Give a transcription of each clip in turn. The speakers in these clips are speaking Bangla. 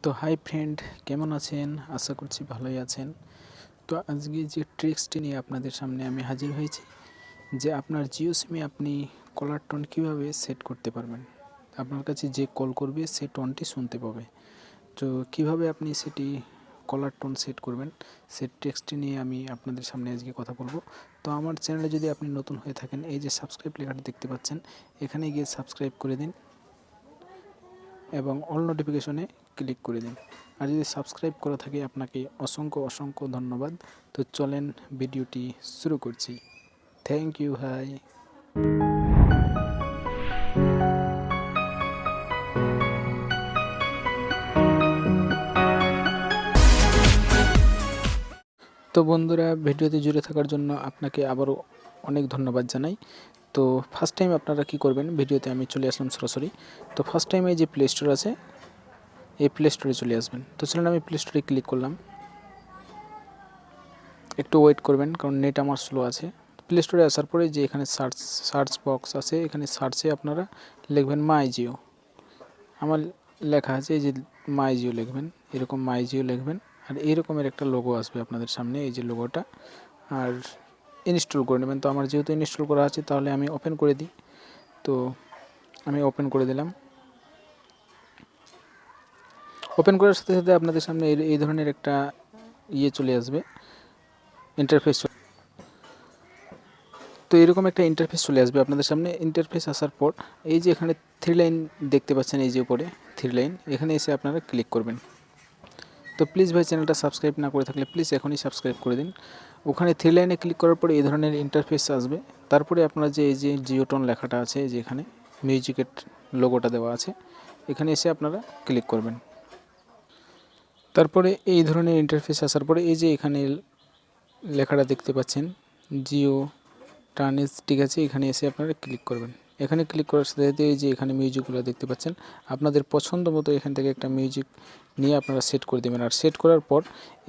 তো হাই ফ্রেন্ড, কেমন আছেন? আশা করছি ভালোই আছেন। তো আজকে যে ট্রিক্সটি নিয়ে আপনাদের সামনে আমি হাজির হয়েছি, যে আপনার জিও সিমে আপনি কলার টোন কীভাবে সেট করতে পারবেন। আপনার কাছে যে কল করবে সে টোনটি শুনতে পাবে। তো কিভাবে আপনি সেটি কলার টোন সেট করবেন, সে ট্রিক্সটি নিয়ে আমি আপনাদের সামনে আজকে কথা বলবো। তো আমার চ্যানেলে যদি আপনি নতুন হয়ে থাকেন, এই যে সাবস্ক্রাইব লেখাটি দেখতে পাচ্ছেন, এখানে গিয়ে সাবস্ক্রাইব করে দিন এবং অল নোটিফিকেশনে ক্লিক করে দিন। আর যদি সাবস্ক্রাইব করা থাকে আপনাকে অসংখ্য ধন্যবাদ। তো চলেন ভিডিওটি শুরু করছি। Thank you. হাই। তো বন্ধুরা, ভিডিওতে জুড়ে থাকার জন্য আপনাকে আবারও অনেক ধন্যবাদ জানাই। তো ফার্স্ট টাইম আপনারা কি করবেন, ভিডিওতে আমি চলে আসলাম সরাসরি। তো ফার্স্ট টাইমে যে প্লে স্টোর আছে, এই প্লে স্টোরে চলে আসবেন। তো চলুন আমি প্লে স্টোরে ক্লিক করলাম। একটু ওয়েট করবেন কারণ নেট আমার স্লো আছে। প্লে স্টোরে আসার পরে যে এখানে সার্চ বক্স আছে, এখানে সার্চে আপনারা লিখবেন মাই জিও। আমার লেখা আছে এই যে মাই জিও লিখবেন, এরকম মাই জিও লিখবেন। আর এইরকমের একটা লোগো আসবে আপনাদের সামনে, এই যে লোগোটা। আর ইনস্টল করে নেবেন। তো আমার যেহেতু ইনস্টল করা আছে, তাহলে আমি ওপেন করে দিই। তো আমি ওপেন করে দিলাম। ওপেন করার সাথে সাথে আপনাদের সামনে এই ধরনের একটা চলে আসবে, ইন্টারফেস। তো এরকম একটা ইন্টারফেস চলে আসবে আপনাদের সামনে। ইন্টারফেস আসার পর এই যে এখানে 3 লাইন দেখতে পাচ্ছেন, এই যে উপরে 3 লাইন, এখানে এসে আপনারা ক্লিক করবেন। তো প্লিজ ভাই, চ্যানেলটা সাবস্ক্রাইব না করে থাকলে প্লিজ এখনই সাবস্ক্রাইব করে দিন। ওখানে 3 লাইনে ক্লিক করার পরে এই ধরনের ইন্টারফেস আসবে। তারপরে আপনারা যে এই যে জিওটন লেখাটা আছে, যে এখানে মিউজিকের লোগোটা দেওয়া আছে, এখানে এসে আপনারা ক্লিক করবেন। তারপরে এই ধরনের ইন্টারফেস আসার পরে এই যে এখানে লেখাটা দেখতে পাচ্ছেন জিও টার্নেজ, ঠিক আছে। এখানে এসে আপনারা ক্লিক করবেন। এখানে ক্লিক করার সাথে সাথে এই যে এখানে মিউজিকগুলো দেখতে পাচ্ছেন, আপনাদের পছন্দ মতো এখান থেকে একটা মিউজিক নিয়ে আপনারা সেট করে দেবেন। আর সেট করার পর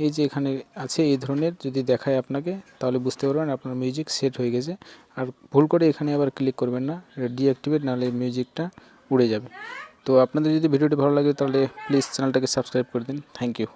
এই যে এখানে আছে এই ধরনের যদি দেখায় আপনাকে, তাহলে বুঝতে পারবেন আপনার মিউজিক সেট হয়ে গেছে। আর ভুল করে এখানে আবার ক্লিক করবেন না, ডিঅ্যাক্টিভেট, নাহলে মিউজিকটা উড়ে যাবে। তো আপনাদের যদি ভিডিওটি ভালো লাগে তাহলে প্লিজ চ্যানেলটাকে সাবস্ক্রাইব করে দিন। Thank you.